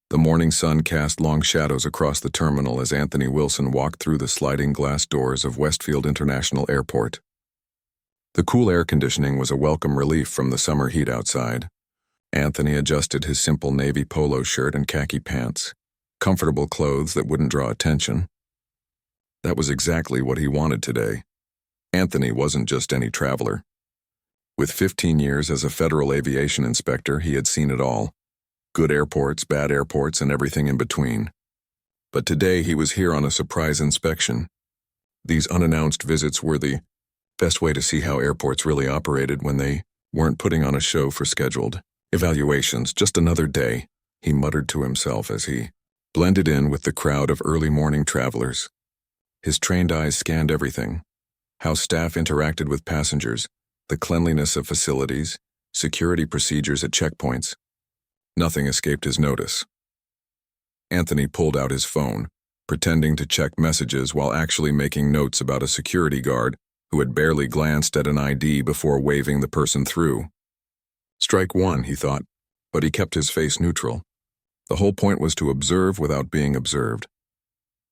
The morning sun cast long shadows across the terminal as Anthony Wilson walked through the sliding glass doors of Westfield International Airport. The cool air conditioning was a welcome relief from the summer heat outside. Anthony adjusted his simple navy polo shirt and khaki pants, comfortable clothes that wouldn't draw attention. That was exactly what he wanted today. Anthony wasn't just any traveler. With 15 years as a federal aviation inspector, he had seen it all. Good airports, bad airports, and everything in between. But today he was here on a surprise inspection. These unannounced visits were the best way to see how airports really operated when they weren't putting on a show for scheduled evaluations. Just another day, he muttered to himself as he blended in with the crowd of early morning travelers. His trained eyes scanned everything: how staff interacted with passengers, the cleanliness of facilities, security procedures at checkpoints. Nothing escaped his notice. Anthony pulled out his phone, pretending to check messages while actually making notes about a security guard who had barely glanced at an ID before waving the person through. Strike one, he thought, but he kept his face neutral. The whole point was to observe without being observed.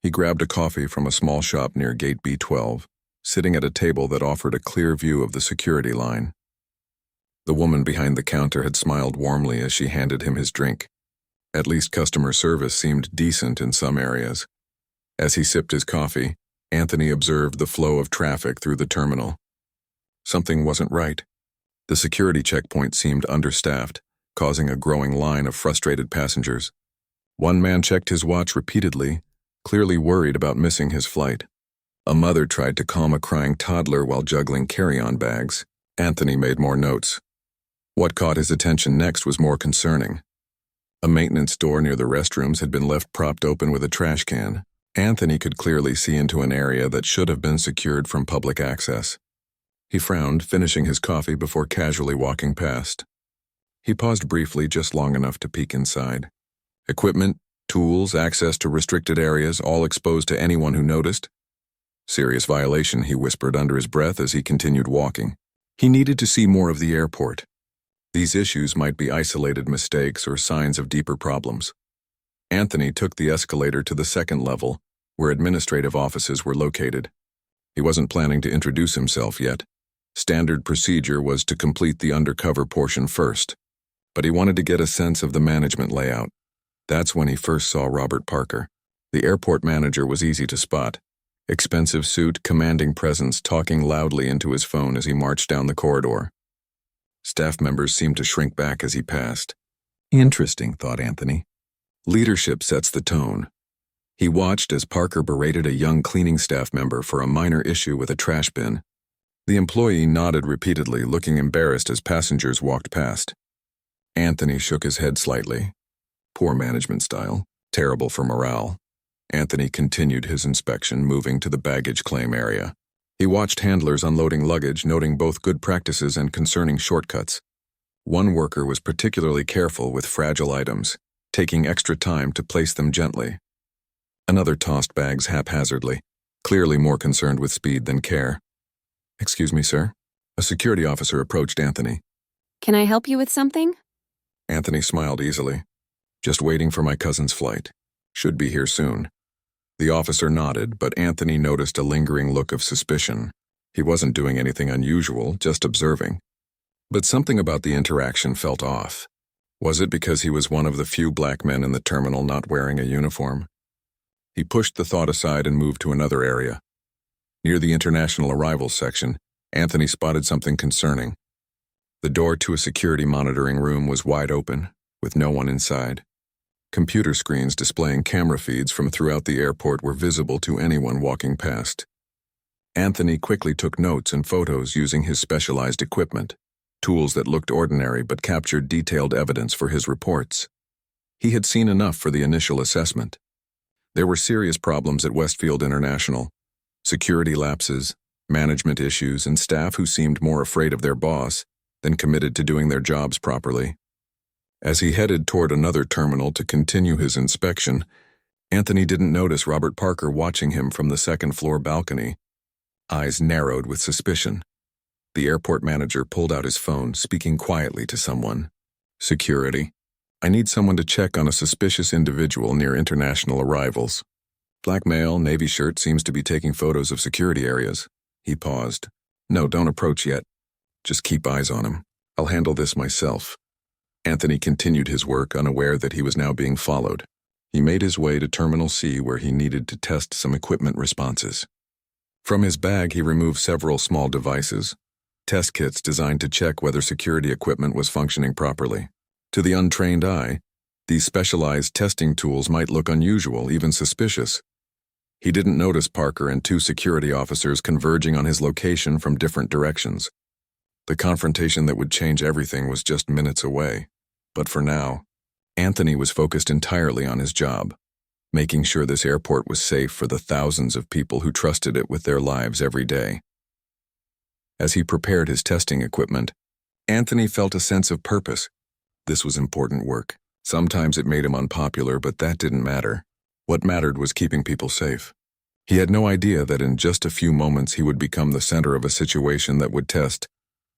He grabbed a coffee from a small shop near Gate B12, sitting at a table that offered a clear view of the security line. The woman behind the counter had smiled warmly as she handed him his drink. At least customer service seemed decent in some areas. As he sipped his coffee, Anthony observed the flow of traffic through the terminal. Something wasn't right. The security checkpoint seemed understaffed, causing a growing line of frustrated passengers. One man checked his watch repeatedly, clearly worried about missing his flight. A mother tried to calm a crying toddler while juggling carry-on bags. Anthony made more notes. What caught his attention next was more concerning. A maintenance door near the restrooms had been left propped open with a trash can. Anthony could clearly see into an area that should have been secured from public access. He frowned, finishing his coffee before casually walking past. He paused briefly, just long enough to peek inside. Equipment, tools, access to restricted areas, all exposed to anyone who noticed. Serious violation, he whispered under his breath as he continued walking. He needed to see more of the airport. These issues might be isolated mistakes or signs of deeper problems. Anthony took the escalator to the second level, where administrative offices were located. He wasn't planning to introduce himself yet. Standard procedure was to complete the undercover portion first, but he wanted to get a sense of the management layout. That's when he first saw Robert Parker. The airport manager was easy to spot. Expensive suit, commanding presence, talking loudly into his phone as he marched down the corridor. Staff members seemed to shrink back as he passed. Interesting, thought Anthony. Leadership sets the tone. He watched as Parker berated a young cleaning staff member for a minor issue with a trash bin. The employee nodded repeatedly, looking embarrassed as passengers walked past. Anthony shook his head slightly. Poor management style, terrible for morale. Anthony continued his inspection, moving to the baggage claim area. He watched handlers unloading luggage, noting both good practices and concerning shortcuts. One worker was particularly careful with fragile items, taking extra time to place them gently. Another tossed bags haphazardly, clearly more concerned with speed than care. "Excuse me, sir." A security officer approached Anthony. Can I help you with something? Anthony smiled easily. "Just waiting for my cousin's flight. Should be here soon." The officer nodded, but Anthony noticed a lingering look of suspicion. He wasn't doing anything unusual, just observing. But something about the interaction felt off. Was it because he was one of the few black men in the terminal not wearing a uniform? He pushed the thought aside and moved to another area. Near the international arrivals section, Anthony spotted something concerning. The door to a security monitoring room was wide open, with no one inside. Computer screens displaying camera feeds from throughout the airport were visible to anyone walking past. Anthony quickly took notes and photos using his specialized equipment, tools that looked ordinary but captured detailed evidence for his reports. He had seen enough for the initial assessment. There were serious problems at Westfield International: security lapses, management issues, and staff who seemed more afraid of their boss than committed to doing their jobs properly. As he headed toward another terminal to continue his inspection, Anthony didn't notice Robert Parker watching him from the second-floor balcony. Eyes narrowed with suspicion. The airport manager pulled out his phone, speaking quietly to someone. "Security." I need someone to check on a suspicious individual near international arrivals. Black male, navy shirt, seems to be taking photos of security areas. He paused. No, don't approach yet. Just keep eyes on him. I'll handle this myself. Anthony continued his work, unaware that he was now being followed. He made his way to Terminal C, where he needed to test some equipment responses. From his bag, he removed several small devices, test kits designed to check whether security equipment was functioning properly. To the untrained eye, these specialized testing tools might look unusual, even suspicious. He didn't notice Parker and two security officers converging on his location from different directions. The confrontation that would change everything was just minutes away. But for now, Anthony was focused entirely on his job, making sure this airport was safe for the thousands of people who trusted it with their lives every day. As he prepared his testing equipment, Anthony felt a sense of purpose. This was important work. Sometimes it made him unpopular, but that didn't matter. What mattered was keeping people safe. He had no idea that in just a few moments he would become the center of a situation that would test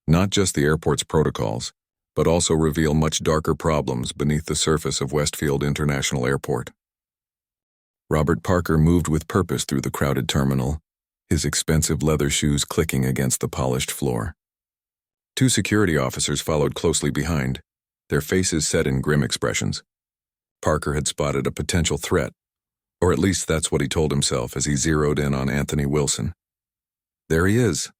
not just the airport's protocols, but also reveal much darker problems beneath the surface of Westfield International Airport. Robert Parker moved with purpose through the crowded terminal, his expensive leather shoes clicking against the polished floor. Two security officers followed closely behind, their faces set in grim expressions. Parker had spotted a potential threat, or at least that's what he told himself as he zeroed in on Anthony Wilson. There he is,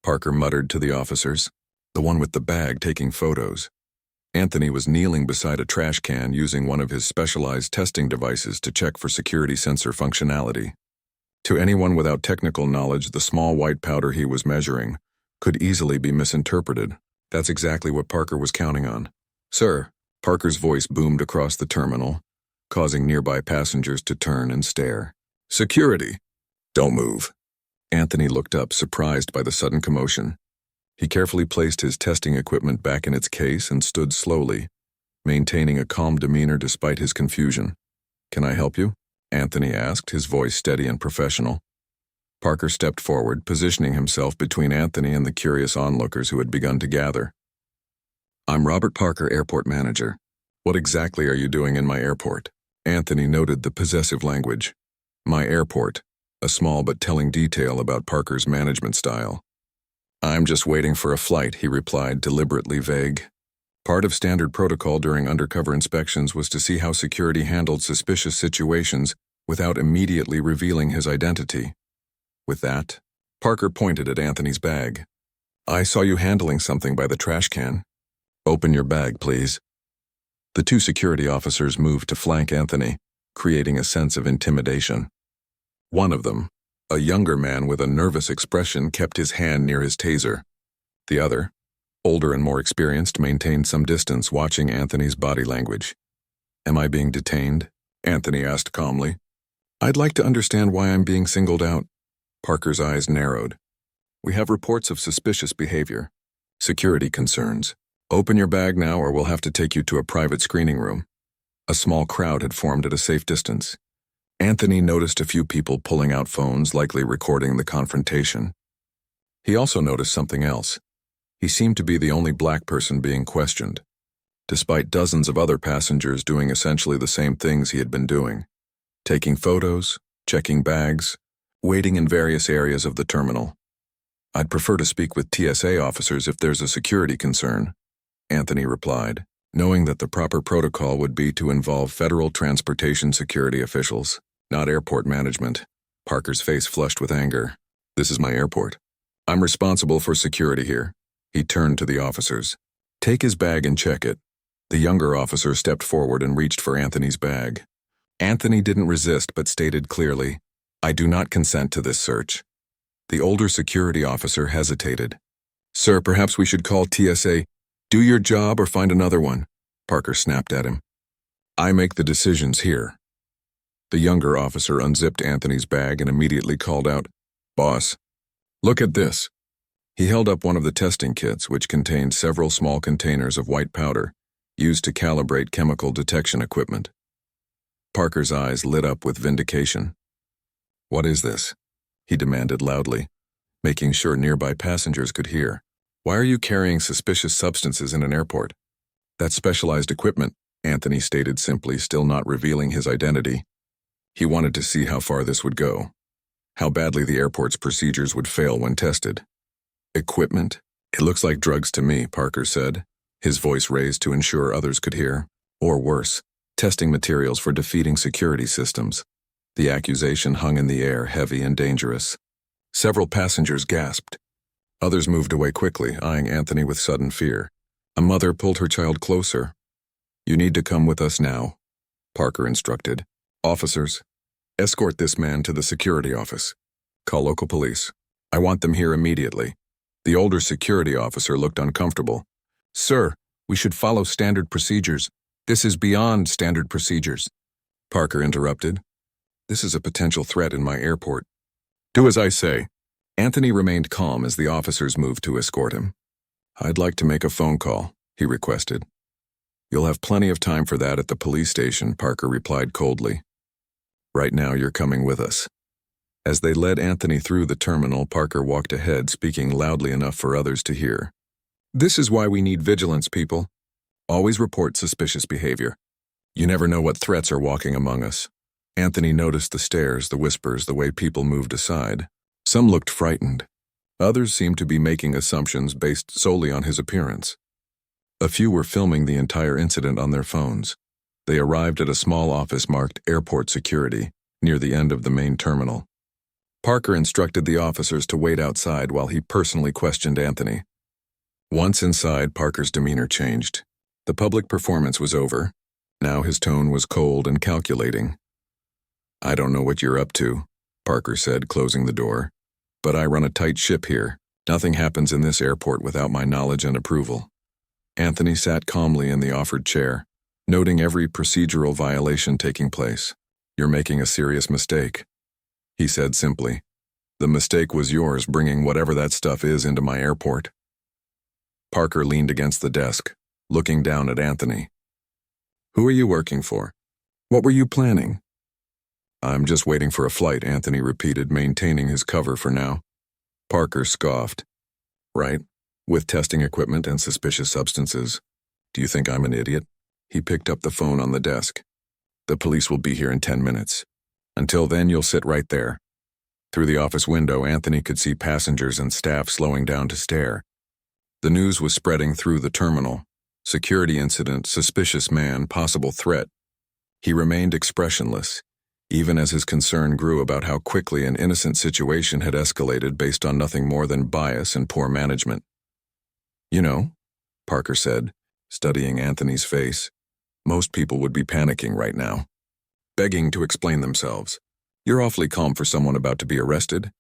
Parker muttered to the officers, the one with the bag taking photos. Anthony was kneeling beside a trash can using one of his specialized testing devices to check for security sensor functionality. To anyone without technical knowledge, the small white powder he was measuring could easily be misinterpreted. That's exactly what Parker was counting on. Sir, Parker's voice boomed across the terminal, causing nearby passengers to turn and stare. Security! Don't move. Anthony looked up, surprised by the sudden commotion. He carefully placed his testing equipment back in its case and stood slowly, maintaining a calm demeanor despite his confusion. Can I help you? Anthony asked, his voice steady and professional. Parker stepped forward, positioning himself between Anthony and the curious onlookers who had begun to gather. I'm Robert Parker, airport manager. What exactly are you doing in my airport? Anthony noted the possessive language. My airport, a small but telling detail about Parker's management style. I'm just waiting for a flight, he replied, deliberately vague. Part of standard protocol during undercover inspections was to see how security handled suspicious situations without immediately revealing his identity. With that, Parker pointed at Anthony's bag. I saw you handling something by the trash can. Open your bag, please. The two security officers moved to flank Anthony, creating a sense of intimidation. One of them, a younger man with a nervous expression, kept his hand near his taser. The other, older and more experienced, maintained some distance, watching Anthony's body language. Am I being detained? Anthony asked calmly. I'd like to understand why I'm being singled out. Parker's eyes narrowed. We have reports of suspicious behavior. Security concerns. Open your bag now or we'll have to take you to a private screening room. A small crowd had formed at a safe distance. Anthony noticed a few people pulling out phones, likely recording the confrontation. He also noticed something else. He seemed to be the only black person being questioned, despite dozens of other passengers doing essentially the same things he had been doing. Taking photos, checking bags, waiting in various areas of the terminal. I'd prefer to speak with TSA officers if there's a security concern, Anthony replied, knowing that the proper protocol would be to involve federal transportation security officials, not airport management. Parker's face flushed with anger. This is my airport. I'm responsible for security here. He turned to the officers. Take his bag and check it. The younger officer stepped forward and reached for Anthony's bag. Anthony didn't resist but stated clearly, I do not consent to this search. The older security officer hesitated. Sir, perhaps we should call TSA. Do your job or find another one, Parker snapped at him. I make the decisions here. The younger officer unzipped Anthony's bag and immediately called out, Boss, look at this. He held up one of the testing kits, which contained several small containers of white powder used to calibrate chemical detection equipment. Parker's eyes lit up with vindication. What is this? He demanded loudly, making sure nearby passengers could hear. Why are you carrying suspicious substances in an airport? That's specialized equipment. Anthony stated simply, still not revealing his identity. He wanted to see how far this would go, how badly the airport's procedures would fail when tested. Equipment? It looks like drugs to me, Parker said, his voice raised to ensure others could hear. Or worse, testing materials for defeating security systems. The accusation hung in the air, heavy and dangerous. Several passengers gasped. Others moved away quickly, eyeing Anthony with sudden fear. A mother pulled her child closer. "You need to come with us now," Parker instructed. "Officers, escort this man to the security office. Call local police. I want them here immediately." The older security officer looked uncomfortable. "Sir, we should follow standard procedures. This is beyond standard procedures." Parker interrupted. "This is a potential threat in my airport." "Do as I say." Anthony remained calm as the officers moved to escort him. "I'd like to make a phone call," he requested. "You'll have plenty of time for that at the police station," Parker replied coldly. "Right now you're coming with us." As they led Anthony through the terminal, Parker walked ahead, speaking loudly enough for others to hear. "This is why we need vigilance, people. Always report suspicious behavior. You never know what threats are walking among us." Anthony noticed the stares, the whispers, the way people moved aside. Some looked frightened. Others seemed to be making assumptions based solely on his appearance. A few were filming the entire incident on their phones. They arrived at a small office marked Airport Security, near the end of the main terminal. Parker instructed the officers to wait outside while he personally questioned Anthony. Once inside, Parker's demeanor changed. The public performance was over. Now his tone was cold and calculating. "I don't know what you're up to," Parker said, closing the door. "But I run a tight ship here. Nothing happens in this airport without my knowledge and approval." Anthony sat calmly in the offered chair, noting every procedural violation taking place. "You're making a serious mistake," he said simply. "The mistake was yours bringing whatever that stuff is into my airport." Parker leaned against the desk, looking down at Anthony. "Who are you working for? What were you planning?" "I'm just waiting for a flight," Anthony repeated, maintaining his cover for now. Parker scoffed. "Right, with testing equipment and suspicious substances. Do you think I'm an idiot?" He picked up the phone on the desk. "The police will be here in 10 minutes. Until then, you'll sit right there." Through the office window, Anthony could see passengers and staff slowing down to stare. The news was spreading through the terminal. Security incident, suspicious man, possible threat. He remained expressionless, even as his concern grew about how quickly an innocent situation had escalated based on nothing more than bias and poor management. "You know," Parker said, studying Anthony's face, "most people would be panicking right now, begging to explain themselves. You're awfully calm for someone about to be arrested."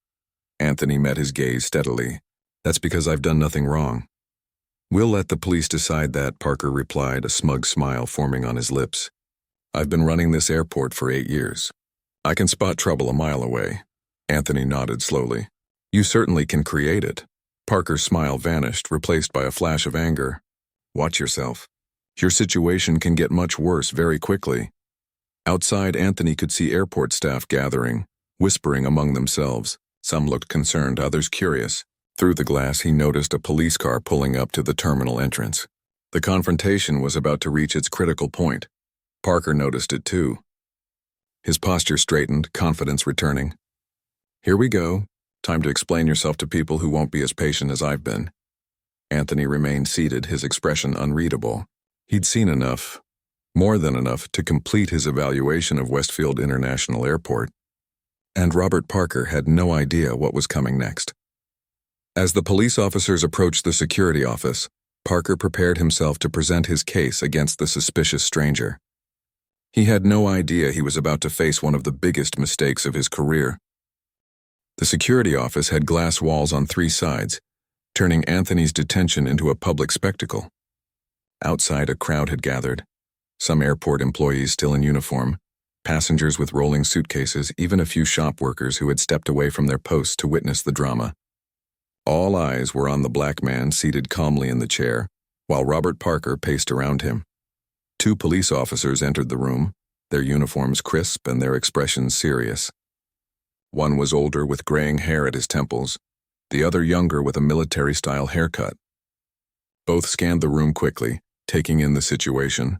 Anthony met his gaze steadily. "That's because I've done nothing wrong." "We'll let the police decide that," Parker replied, a smug smile forming on his lips. "I've been running this airport for 8 years. I can spot trouble a mile away." Anthony nodded slowly. "You certainly can create it." Parker's smile vanished, replaced by a flash of anger. "Watch yourself. Your situation can get much worse very quickly." Outside, Anthony could see airport staff gathering, whispering among themselves. Some looked concerned, others curious. Through the glass, he noticed a police car pulling up to the terminal entrance. The confrontation was about to reach its critical point. Parker noticed it too. His posture straightened, confidence returning. "Here we go. Time to explain yourself to people who won't be as patient as I've been." Anthony remained seated, his expression unreadable. He'd seen enough, more than enough, to complete his evaluation of Westfield International Airport. And Robert Parker had no idea what was coming next. As the police officers approached the security office, Parker prepared himself to present his case against the suspicious stranger. He had no idea he was about to face one of the biggest mistakes of his career. The security office had glass walls on 3 sides, turning Anthony's detention into a public spectacle. Outside, a crowd had gathered. Some airport employees still in uniform, passengers with rolling suitcases, even a few shop workers who had stepped away from their posts to witness the drama. All eyes were on the black man seated calmly in the chair, while Robert Parker paced around him. 2 police officers entered the room, their uniforms crisp and their expressions serious. One was older with graying hair at his temples, the other younger with a military-style haircut. Both scanned the room quickly, taking in the situation.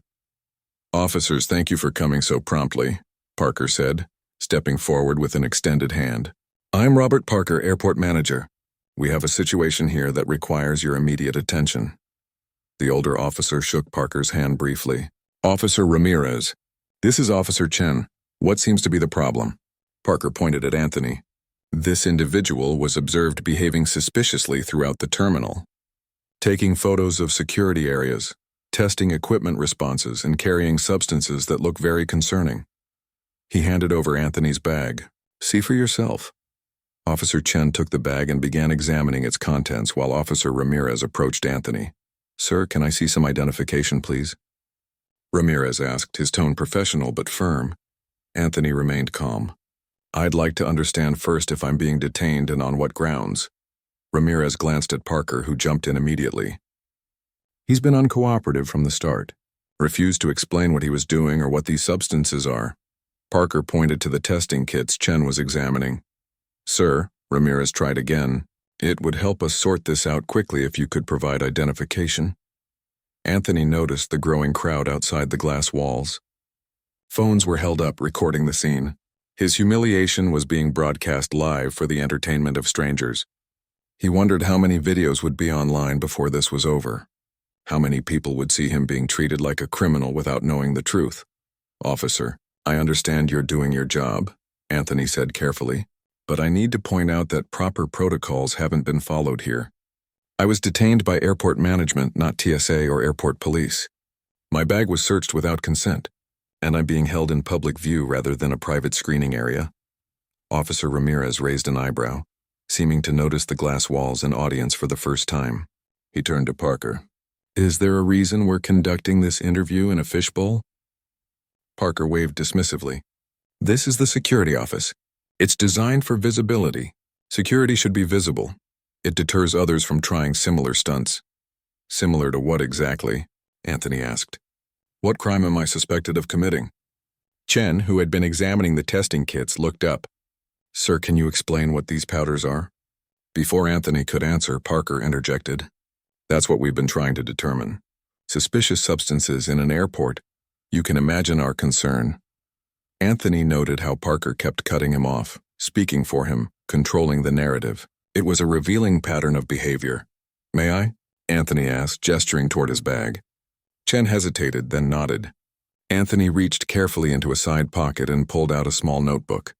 Officers, thank you for coming so promptly, Parker said, stepping forward with an extended hand. I'm Robert Parker, airport manager. We have a situation here that requires your immediate attention. The older officer shook Parker's hand briefly. Officer Ramirez. This is Officer Chen. What seems to be the problem? Parker pointed at Anthony. This individual was observed behaving suspiciously throughout the terminal, taking photos of security areas, testing equipment responses, and carrying substances that look very concerning. He handed over Anthony's bag. See for yourself. Officer Chen took the bag and began examining its contents while Officer Ramirez approached Anthony. Sir, can I see some identification, please? Ramirez asked, his tone professional but firm. Anthony remained calm. I'd like to understand first if I'm being detained and on what grounds. Ramirez glanced at Parker, who jumped in immediately. He's been uncooperative from the start, refused to explain what he was doing or what these substances are. Parker pointed to the testing kits Chen was examining. Sir, Ramirez tried again, it would help us sort this out quickly if you could provide identification. Anthony noticed the growing crowd outside the glass walls. Phones were held up recording the scene. His humiliation was being broadcast live for the entertainment of strangers. He wondered how many videos would be online before this was over. How many people would see him being treated like a criminal without knowing the truth? Officer, I understand you're doing your job, Anthony said carefully, but I need to point out that proper protocols haven't been followed here. I was detained by airport management, not TSA or airport police. My bag was searched without consent, and I'm being held in public view rather than a private screening area. Officer Ramirez raised an eyebrow, seeming to notice the glass walls and audience for the first time. He turned to Parker. Is there a reason we're conducting this interview in a fishbowl? Parker waved dismissively. This is the security office. It's designed for visibility. Security should be visible. It deters others from trying similar stunts. Similar to what exactly? Anthony asked. What crime am I suspected of committing? Chen, who had been examining the testing kits, looked up. Sir, can you explain what these powders are? Before Anthony could answer, Parker interjected. That's what we've been trying to determine. Suspicious substances in an airport. You can imagine our concern. Anthony noted how Parker kept cutting him off, speaking for him, controlling the narrative. It was a revealing pattern of behavior. May I? Anthony asked, gesturing toward his bag. Chen hesitated, then nodded. Anthony reached carefully into a side pocket and pulled out a small notebook.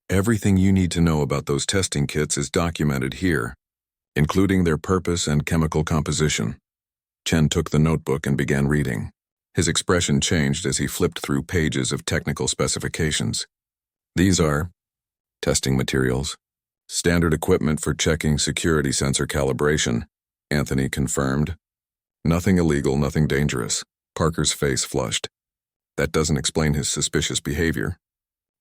Everything you need to know about those testing kits is documented here, including their purpose and chemical composition. Chen took the notebook and began reading. His expression changed as he flipped through pages of technical specifications. These are testing materials, standard equipment for checking security sensor calibration, Anthony confirmed. Nothing illegal, nothing dangerous. Parker's face flushed. That doesn't explain his suspicious behavior.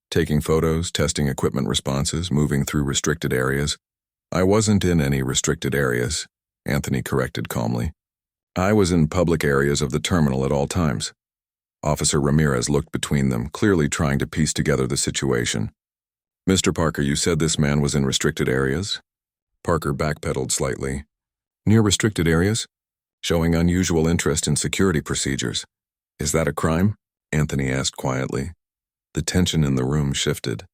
Taking photos, testing equipment responses, moving through restricted areas. I wasn't in any restricted areas, Anthony corrected calmly. I was in public areas of the terminal at all times. Officer Ramirez looked between them, clearly trying to piece together the situation. Mr. Parker, you said this man was in restricted areas? Parker backpedaled slightly. Near restricted areas? Showing unusual interest in security procedures. Is that a crime? Anthony asked quietly. The tension in the room shifted.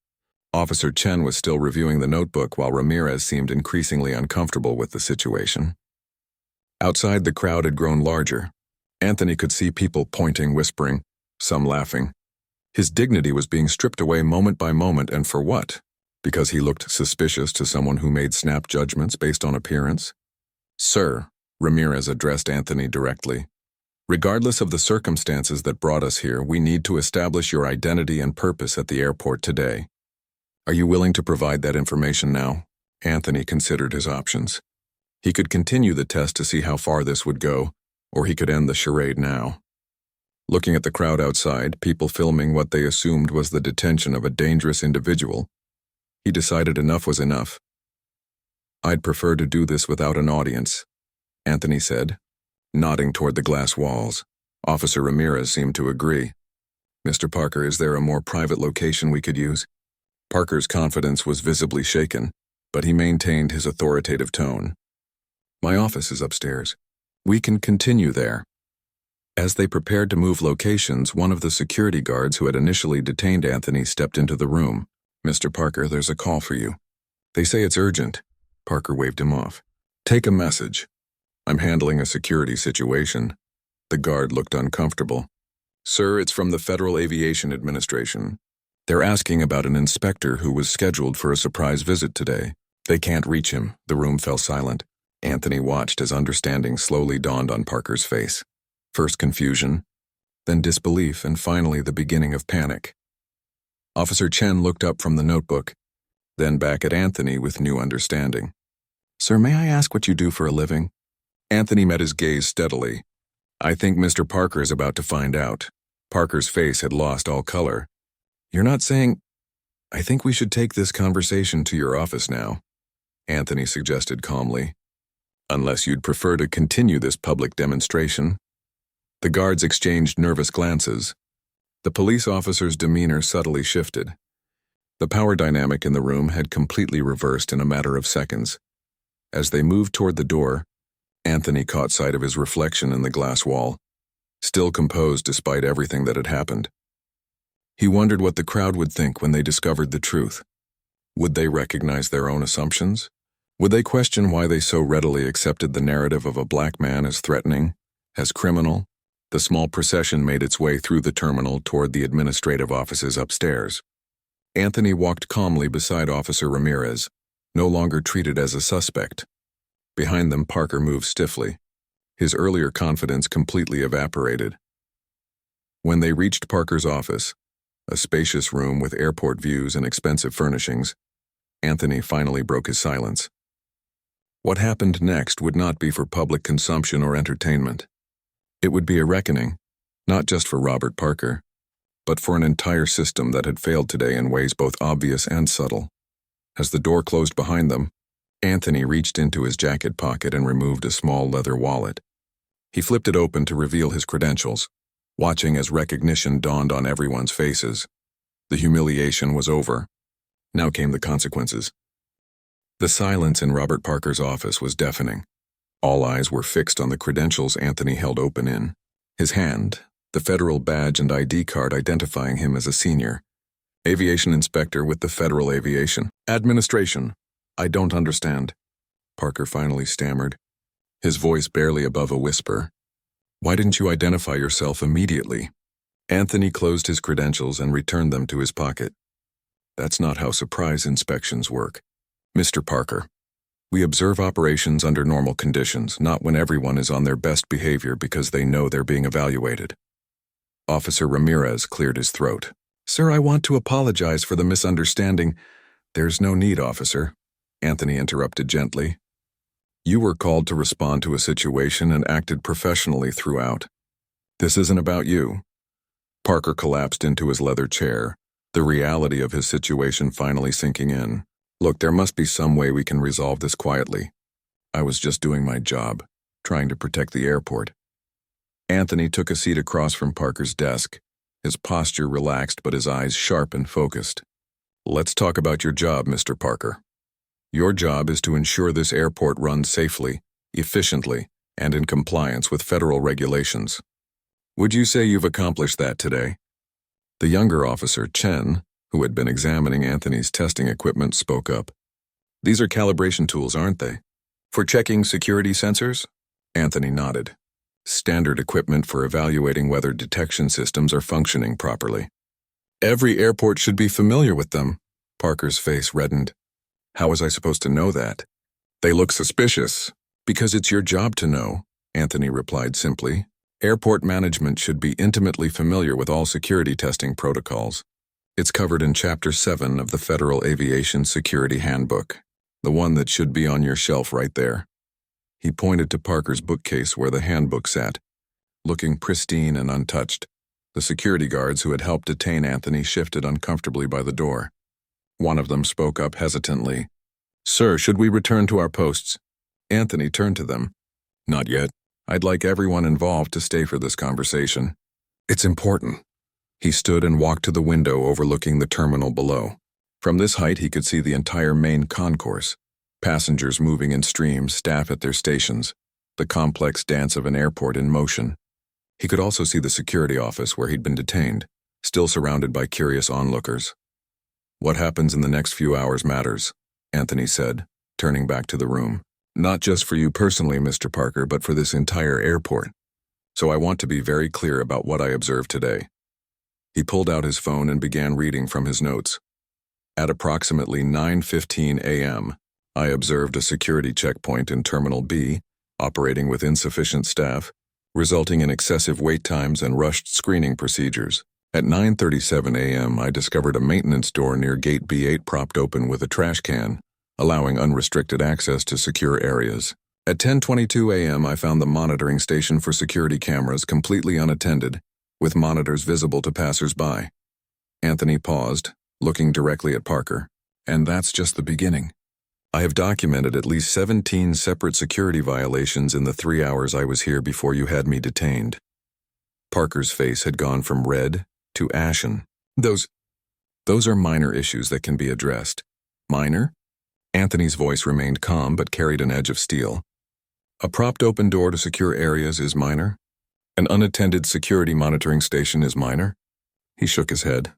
Officer Chen was still reviewing the notebook while Ramirez seemed increasingly uncomfortable with the situation. Outside, the crowd had grown larger. Anthony could see people pointing, whispering, some laughing. His dignity was being stripped away moment by moment, and for what? Because he looked suspicious to someone who made snap judgments based on appearance? Sir, Ramirez addressed Anthony directly. Regardless of the circumstances that brought us here, we need to establish your identity and purpose at the airport today. Are you willing to provide that information now? Anthony considered his options. He could continue the test to see how far this would go, or he could end the charade now. Looking at the crowd outside, people filming what they assumed was the detention of a dangerous individual, he decided enough was enough. I'd prefer to do this without an audience, Anthony said, nodding toward the glass walls. Officer Ramirez seemed to agree. Mr. Parker, is there a more private location we could use? Parker's confidence was visibly shaken, but he maintained his authoritative tone. My office is upstairs. We can continue there. As they prepared to move locations, one of the security guards who had initially detained Anthony stepped into the room. "Mr. Parker, there's a call for you." "They say it's urgent." Parker waved him off. "Take a message." "I'm handling a security situation." The guard looked uncomfortable. "Sir, it's from the Federal Aviation Administration. They're asking about an inspector who was scheduled for a surprise visit today. They can't reach him." The room fell silent. Anthony watched as understanding slowly dawned on Parker's face. First confusion, then disbelief, and finally the beginning of panic. Officer Chen looked up from the notebook, then back at Anthony with new understanding. "Sir, may I ask what you do for a living?" Anthony met his gaze steadily. "I think Mr. Parker is about to find out." Parker's face had lost all color. "You're not saying—" "I think we should take this conversation to your office now," Anthony suggested calmly. "Unless you'd prefer to continue this public demonstration." The guards exchanged nervous glances. The police officer's demeanor subtly shifted. The power dynamic in the room had completely reversed in a matter of seconds. As they moved toward the door, Anthony caught sight of his reflection in the glass wall, still composed despite everything that had happened. He wondered what the crowd would think when they discovered the truth. Would they recognize their own assumptions? Would they question why they so readily accepted the narrative of a black man as threatening, as criminal? The small procession made its way through the terminal toward the administrative offices upstairs. Anthony walked calmly beside Officer Ramirez, no longer treated as a suspect. Behind them, Parker moved stiffly. His earlier confidence completely evaporated. When they reached Parker's office, a spacious room with airport views and expensive furnishings, Anthony finally broke his silence. What happened next would not be for public consumption or entertainment. It would be a reckoning, not just for Robert Parker, but for an entire system that had failed today in ways both obvious and subtle. As the door closed behind them, Anthony reached into his jacket pocket and removed a small leather wallet. He flipped it open to reveal his credentials, watching as recognition dawned on everyone's faces. The humiliation was over. Now came the consequences. The silence in Robert Parker's office was deafening. All eyes were fixed on the credentials Anthony held open in his hand, the federal badge and ID card identifying him as a senior aviation inspector with the Federal Aviation Administration. "I don't understand," Parker finally stammered, his voice barely above a whisper. "Why didn't you identify yourself immediately?" Anthony closed his credentials and returned them to his pocket. "That's not how surprise inspections work. Mr. Parker, we observe operations under normal conditions, not when everyone is on their best behavior because they know they're being evaluated." Officer Ramirez cleared his throat. "Sir, I want to apologize for the misunderstanding." "There's no need, officer," Anthony interrupted gently. "You were called to respond to a situation and acted professionally throughout. This isn't about you." Parker collapsed into his leather chair, the reality of his situation finally sinking in. "Look, there must be some way we can resolve this quietly. I was just doing my job, trying to protect the airport." Anthony took a seat across from Parker's desk, his posture relaxed but his eyes sharp and focused. "Let's talk about your job, Mr. Parker. Your job is to ensure this airport runs safely, efficiently, and in compliance with federal regulations. Would you say you've accomplished that today?" The younger officer, Chen, who had been examining Anthony's testing equipment, spoke up. "These are calibration tools, aren't they? For checking security sensors?" Anthony nodded. "Standard equipment for evaluating whether detection systems are functioning properly." "Every airport should be familiar with them." Parker's face reddened. "How was I supposed to know that?" "They look suspicious." "Because it's your job to know," Anthony replied simply. "Airport management should be intimately familiar with all security testing protocols. It's covered in Chapter 7 of the Federal Aviation Security Handbook, the one that should be on your shelf right there." He pointed to Parker's bookcase where the handbook sat, looking pristine and untouched. The security guards who had helped detain Anthony shifted uncomfortably by the door. One of them spoke up hesitantly. "Sir, should we return to our posts?" Anthony turned to them. "Not yet. I'd like everyone involved to stay for this conversation. It's important." He stood and walked to the window overlooking the terminal below. From this height he could see the entire main concourse, passengers moving in streams, staff at their stations, the complex dance of an airport in motion. He could also see the security office where he'd been detained, still surrounded by curious onlookers. "What happens in the next few hours matters," Anthony said, turning back to the room. "Not just for you personally, Mr. Parker, but for this entire airport. So I want to be very clear about what I observed today." He pulled out his phone and began reading from his notes. "At approximately 9:15 a.m., I observed a security checkpoint in Terminal B, operating with insufficient staff, resulting in excessive wait times and rushed screening procedures. At 9:37 a.m., I discovered a maintenance door near Gate B8 propped open with a trash can, allowing unrestricted access to secure areas. At 10:22 a.m., I found the monitoring station for security cameras completely unattended, with monitors visible to passers-by." Anthony paused, looking directly at Parker. "And that's just the beginning. I have documented at least 17 separate security violations in the 3 hours I was here before you had me detained." Parker's face had gone from red to ashen. Those are minor issues that can be addressed." "Minor?" Anthony's voice remained calm but carried an edge of steel. "A propped open door to secure areas is minor? An unattended security monitoring station is minor?" He shook his head.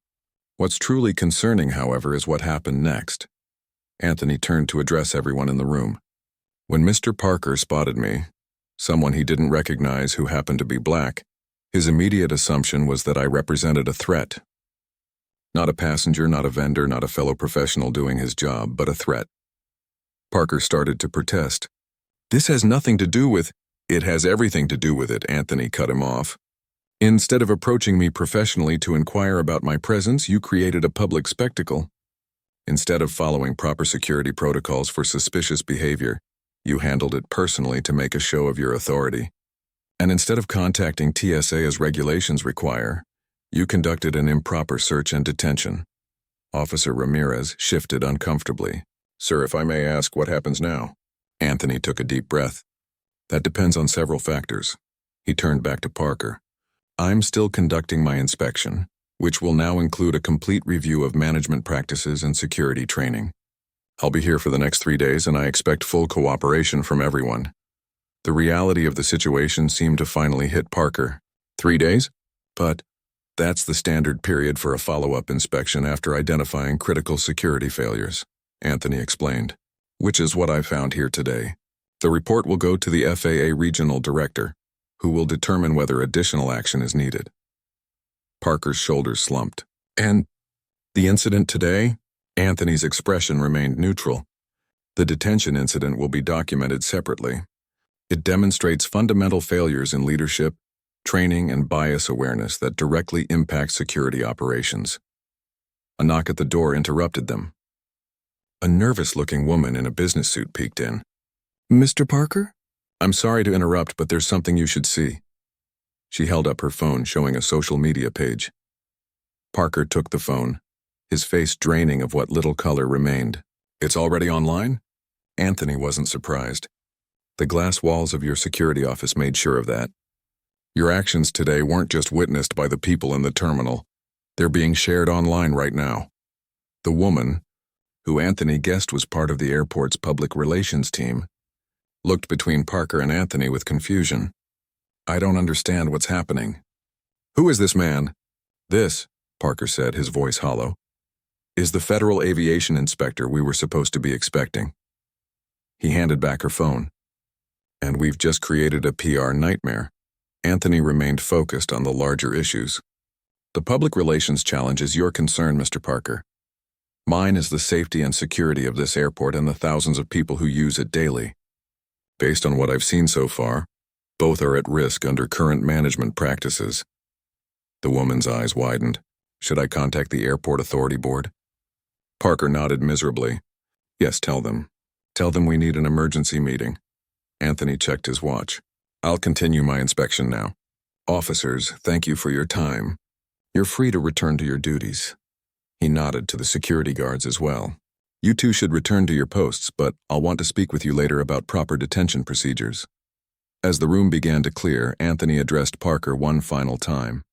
"What's truly concerning, however, is what happened next." Anthony turned to address everyone in the room. "When Mr. Parker spotted me, someone he didn't recognize who happened to be black, his immediate assumption was that I represented a threat. Not a passenger, not a vendor, not a fellow professional doing his job, but a threat." Parker started to protest. "This has nothing to do with—" "It has everything to do with it," Anthony cut him off. "Instead of approaching me professionally to inquire about my presence, you created a public spectacle. Instead of following proper security protocols for suspicious behavior, you handled it personally to make a show of your authority. And instead of contacting TSA as regulations require, you conducted an improper search and detention." Officer Ramirez shifted uncomfortably. "Sir, if I may ask, what happens now?" Anthony took a deep breath. "That depends on several factors." He turned back to Parker. "I'm still conducting my inspection, which will now include a complete review of management practices and security training. I'll be here for the next 3 days, and I expect full cooperation from everyone." The reality of the situation seemed to finally hit Parker. 3 days? But that's the standard period for a follow-up inspection after identifying critical security failures, Anthony explained, "which is what I found here today. The report will go to the FAA Regional Director, who will determine whether additional action is needed." Parker's shoulders slumped. "And the incident today?" Anthony's expression remained neutral. "The detention incident will be documented separately. It demonstrates fundamental failures in leadership, training, and bias awareness that directly impact security operations." A knock at the door interrupted them. A nervous-looking woman in a business suit peeked in. "Mr. Parker?" "I'm sorry to interrupt, but there's something you should see." She held up her phone, showing a social media page. Parker took the phone, his face draining of what little color remained. "It's already online?" Anthony wasn't surprised. "The glass walls of your security office made sure of that. Your actions today weren't just witnessed by the people in the terminal. They're being shared online right now." The woman, who Anthony guessed was part of the airport's public relations team, looked between Parker and Anthony with confusion. "I don't understand what's happening. Who is this man?" "This," Parker said, his voice hollow, "is the federal aviation inspector we were supposed to be expecting." He handed back her phone. "And we've just created a PR nightmare." Anthony remained focused on the larger issues. "The public relations challenge is your concern, Mr. Parker. Mine is the safety and security of this airport and the thousands of people who use it daily. Based on what I've seen so far, both are at risk under current management practices." The woman's eyes widened. "Should I contact the Airport Authority Board?" Parker nodded miserably. "Yes, tell them. Tell them we need an emergency meeting." Anthony checked his watch. "I'll continue my inspection now. Officers, thank you for your time. You're free to return to your duties." He nodded to the security guards as well. "You two should return to your posts, but I'll want to speak with you later about proper detention procedures." As the room began to clear, Anthony addressed Parker one final time.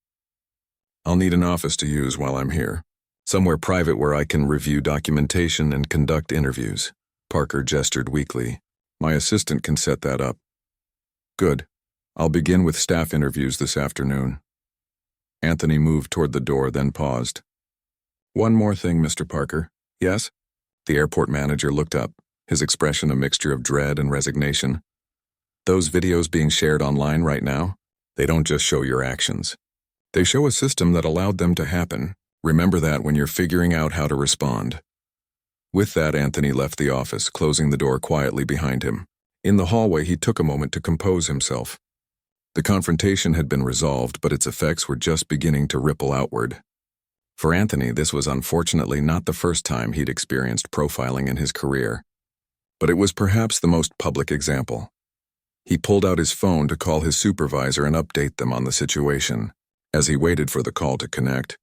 "I'll need an office to use while I'm here. Somewhere private where I can review documentation and conduct interviews." Parker gestured weakly. "My assistant can set that up." "Good. I'll begin with staff interviews this afternoon. Anthony moved toward the door, then paused. One more thing, Mr. Parker. Yes? The airport manager looked up, his expression a mixture of dread and resignation. Those videos being shared online right now, they don't just show your actions. They show a system that allowed them to happen. Remember that when you're figuring out how to respond. With that, Anthony left the office, closing the door quietly behind him. In the hallway, he took a moment to compose himself. The confrontation had been resolved, but its effects were just beginning to ripple outward. For Anthony, this was unfortunately not the first time he'd experienced profiling in his career. But it was perhaps the most public example. He pulled out his phone to call his supervisor and update them on the situation. As he waited for the call to connect,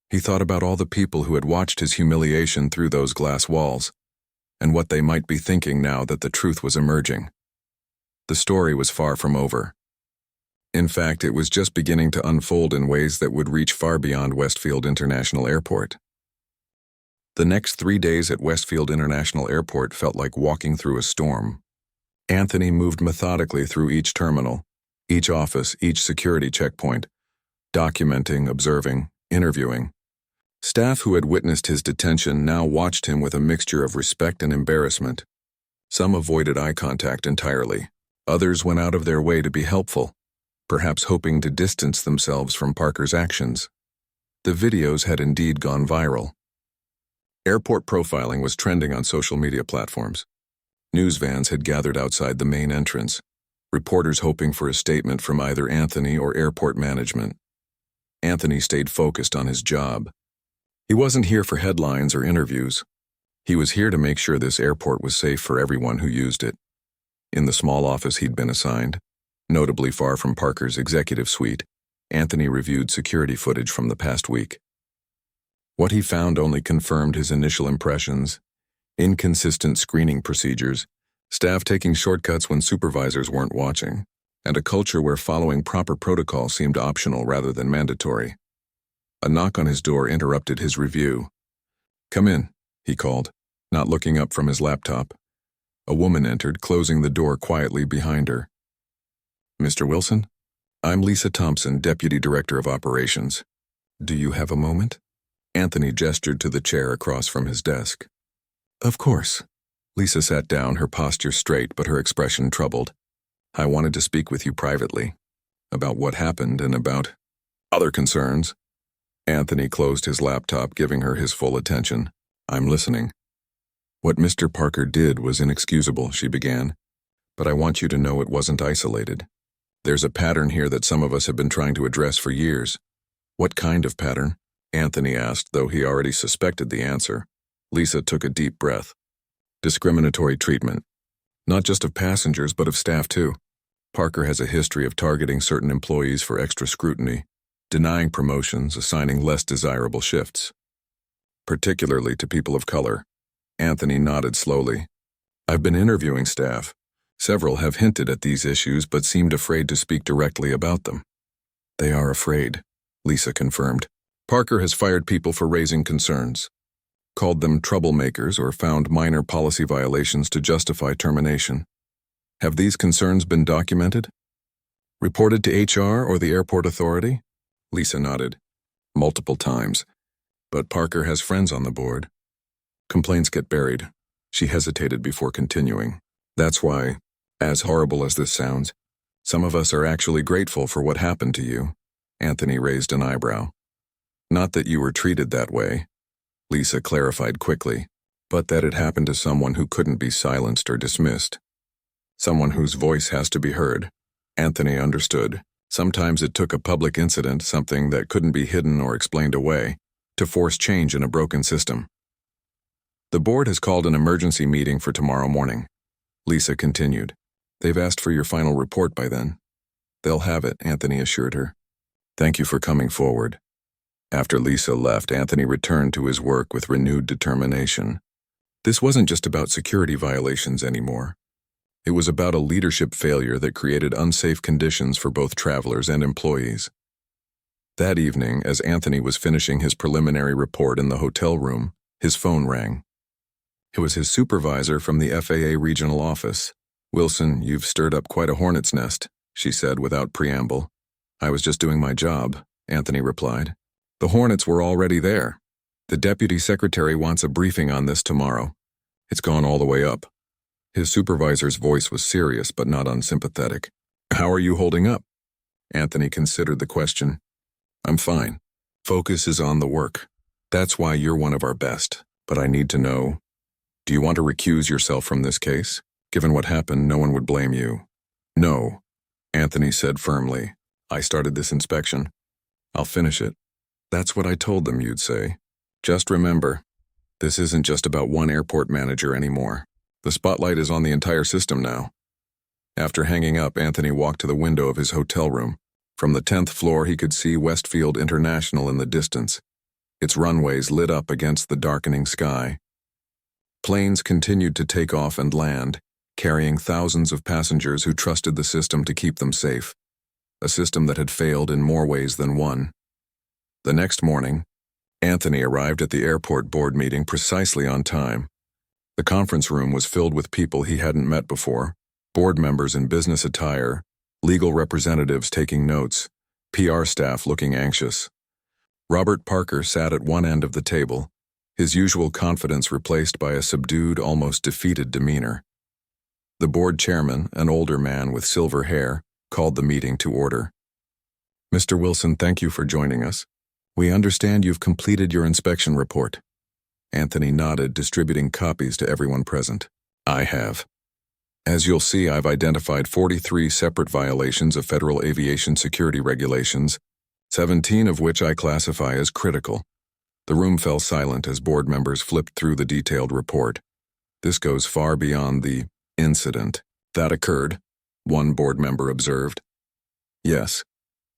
he thought about all the people who had watched his humiliation through those glass walls, and what they might be thinking now that the truth was emerging. The story was far from over. In fact, it was just beginning to unfold in ways that would reach far beyond Westfield International Airport. The next 3 days at Westfield International Airport felt like walking through a storm. Anthony moved methodically through each terminal, each office, each security checkpoint, documenting, observing, interviewing. Staff who had witnessed his detention now watched him with a mixture of respect and embarrassment. Some avoided eye contact entirely. Others went out of their way to be helpful, perhaps hoping to distance themselves from Parker's actions. The videos had indeed gone viral. Airport profiling was trending on social media platforms. News vans had gathered outside the main entrance, reporters hoping for a statement from either Anthony or airport management. Anthony stayed focused on his job. He wasn't here for headlines or interviews. He was here to make sure this airport was safe for everyone who used it. In the small office he'd been assigned, notably far from Parker's executive suite, Anthony reviewed security footage from the past week. What he found only confirmed his initial impressions: inconsistent screening procedures, staff taking shortcuts when supervisors weren't watching, and a culture where following proper protocol seemed optional rather than mandatory. A knock on his door interrupted his review. "Come in," he called, not looking up from his laptop. A woman entered, closing the door quietly behind her. "Mr. Wilson? I'm Lisa Thompson, Deputy Director of Operations. Do you have a moment?" Anthony gestured to the chair across from his desk. "Of course." Lisa sat down, her posture straight but her expression troubled. "I wanted to speak with you privately, about what happened and about other concerns." Anthony closed his laptop, giving her his full attention. "I'm listening." "What Mr. Parker did was inexcusable," she began, "but I want you to know it wasn't isolated. There's a pattern here that some of us have been trying to address for years." "What kind of pattern?" Anthony asked, though he already suspected the answer. Lisa took a deep breath. "Discriminatory treatment. Not just of passengers, but of staff too. Parker has a history of targeting certain employees for extra scrutiny, denying promotions, assigning less desirable shifts. Particularly to people of color." Anthony nodded slowly. "I've been interviewing staff. Several have hinted at these issues but seemed afraid to speak directly about them." "They are afraid," Lisa confirmed. "Parker has fired people for raising concerns, called them troublemakers, or found minor policy violations to justify termination. Have these concerns been documented? Reported to HR or the airport authority?" Lisa nodded. "Multiple times. But Parker has friends on the board. Complaints get buried." She hesitated before continuing. "That's why, as horrible as this sounds, some of us are actually grateful for what happened to you." Anthony raised an eyebrow. "Not that you were treated that way," Lisa clarified quickly, "but that it happened to someone who couldn't be silenced or dismissed. Someone whose voice has to be heard." Anthony understood. Sometimes it took a public incident, something that couldn't be hidden or explained away, to force change in a broken system. "The board has called an emergency meeting for tomorrow morning," Lisa continued. "They've asked for your final report by then." "They'll have it," Anthony assured her. "Thank you for coming forward." After Lisa left, Anthony returned to his work with renewed determination. This wasn't just about security violations anymore. It was about a leadership failure that created unsafe conditions for both travelers and employees. That evening, as Anthony was finishing his preliminary report in the hotel room, his phone rang. It was his supervisor from the FAA regional office. "Wilson, you've stirred up quite a hornet's nest." she said without preamble. I was just doing my job, Anthony replied. The Hornets were already there. The deputy secretary wants a briefing on this tomorrow. It's gone all the way up. His supervisor's voice was serious but not unsympathetic. How are you holding up? Anthony considered the question. I'm fine. Focus is on the work. That's why you're one of our best. But I need to know, do you want to recuse yourself from this case? Given what happened, no one would blame you. No, Anthony said firmly. I started this inspection. I'll finish it. That's what I told them you'd say. Just remember, this isn't just about one airport manager anymore. The spotlight is on the entire system now. After hanging up, Anthony walked to the window of his hotel room. From the 10th floor, he could see Westfield International in the distance, its runways lit up against the darkening sky. Planes continued to take off and land, carrying thousands of passengers who trusted the system to keep them safe, a system that had failed in more ways than one. The next morning, Anthony arrived at the airport board meeting precisely on time. The conference room was filled with people he hadn't met before, board members in business attire, legal representatives taking notes, PR staff looking anxious. Robert Parker sat at one end of the table, his usual confidence replaced by a subdued, almost defeated demeanor. The board chairman, an older man with silver hair, called the meeting to order. Mr. Wilson, thank you for joining us. We understand you've completed your inspection report. Anthony nodded, distributing copies to everyone present. I have. As you'll see, I've identified 43 separate violations of federal aviation security regulations, 17 of which I classify as critical. The room fell silent as board members flipped through the detailed report. This goes far beyond the incident that occurred, one board member observed. Yes,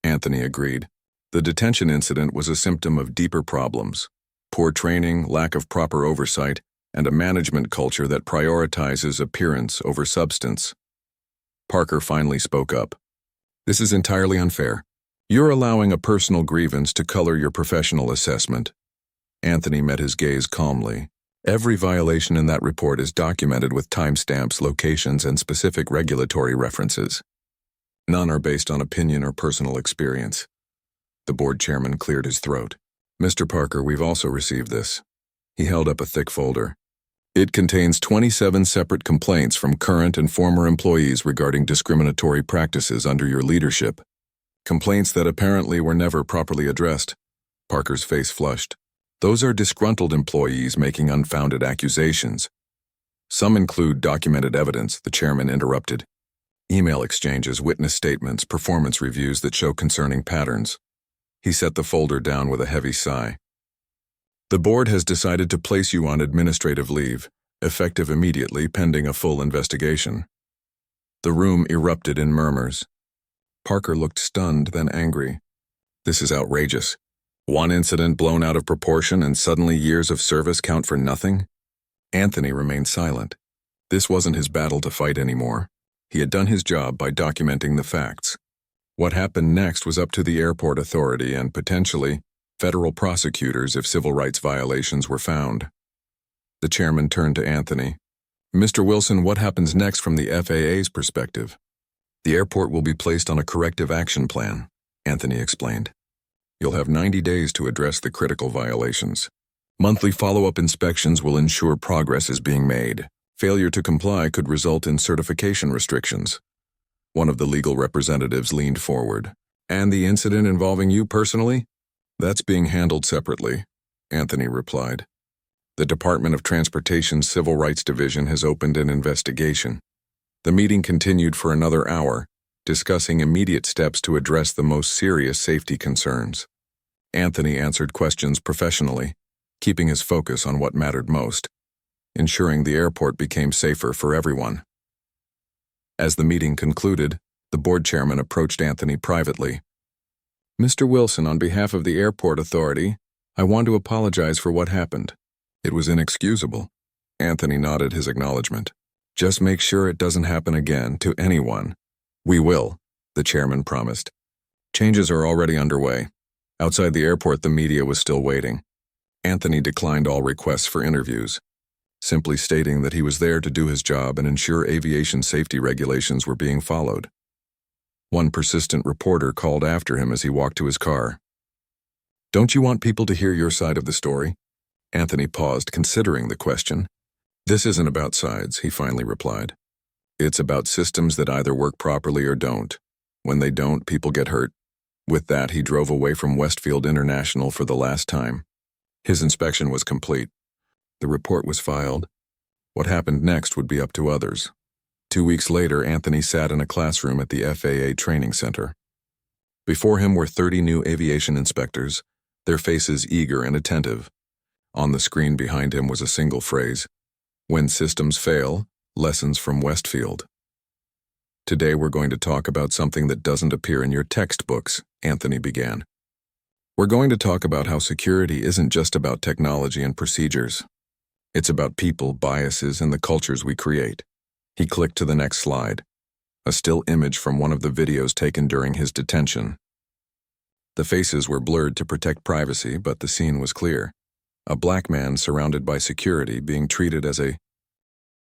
Anthony agreed. The detention incident was a symptom of deeper problems: poor training, lack of proper oversight, and a management culture that prioritizes appearance over substance. Parker finally spoke up. This is entirely unfair. You're allowing a personal grievance to color your professional assessment. Anthony met his gaze calmly. Every violation in that report is documented with timestamps, locations, and specific regulatory references. None are based on opinion or personal experience. The board chairman cleared his throat. Mr. Parker, we've also received this. He held up a thick folder. It contains 27 separate complaints from current and former employees regarding discriminatory practices under your leadership. Complaints that apparently were never properly addressed. Parker's face flushed. Those are disgruntled employees making unfounded accusations. Some include documented evidence, the chairman interrupted. Email exchanges, witness statements, performance reviews that show concerning patterns. He set the folder down with a heavy sigh. The board has decided to place you on administrative leave, effective immediately pending a full investigation. The room erupted in murmurs. Parker looked stunned, then angry. This is outrageous. One incident blown out of proportion and suddenly years of service count for nothing? Anthony remained silent. This wasn't his battle to fight anymore. He had done his job by documenting the facts. What happened next was up to the airport authority and, potentially, federal prosecutors if civil rights violations were found. The chairman turned to Anthony. Mr. Wilson, what happens next from the FAA's perspective? The airport will be placed on a corrective action plan, Anthony explained. You'll have 90 days to address the critical violations. Monthly follow-up inspections will ensure progress is being made. Failure to comply could result in certification restrictions. One of the legal representatives leaned forward. And the incident involving you personally? That's being handled separately, Anthony replied. The Department of Transportation's Civil Rights Division has opened an investigation. The meeting continued for another hour, discussing immediate steps to address the most serious safety concerns. Anthony answered questions professionally, keeping his focus on what mattered most, ensuring the airport became safer for everyone. As the meeting concluded, the board chairman approached Anthony privately. Mr. Wilson, on behalf of the airport authority, I want to apologize for what happened. It was inexcusable. Anthony nodded his acknowledgement. Just make sure it doesn't happen again to anyone. We will, the chairman promised. Changes are already underway. Outside the airport, the media was still waiting. Anthony declined all requests for interviews, simply stating that he was there to do his job and ensure aviation safety regulations were being followed. One persistent reporter called after him as he walked to his car. "Don't you want people to hear your side of the story?" Anthony paused, considering the question. "This isn't about sides," he finally replied. "It's about systems that either work properly or don't. When they don't, people get hurt." With that, he drove away from Westfield International for the last time. His inspection was complete. The report was filed. What happened next would be up to others. 2 weeks later, Anthony sat in a classroom at the FAA training center. Before him were 30 new aviation inspectors, their faces eager and attentive. On the screen behind him was a single phrase: "When systems fail, lessons from Westfield." "Today we're going to talk about something that doesn't appear in your textbooks," Anthony began. "We're going to talk about how security isn't just about technology and procedures. It's about people, biases, and the cultures we create." He clicked to the next slide, a still image from one of the videos taken during his detention. The faces were blurred to protect privacy, but the scene was clear. A black man surrounded by security being treated as a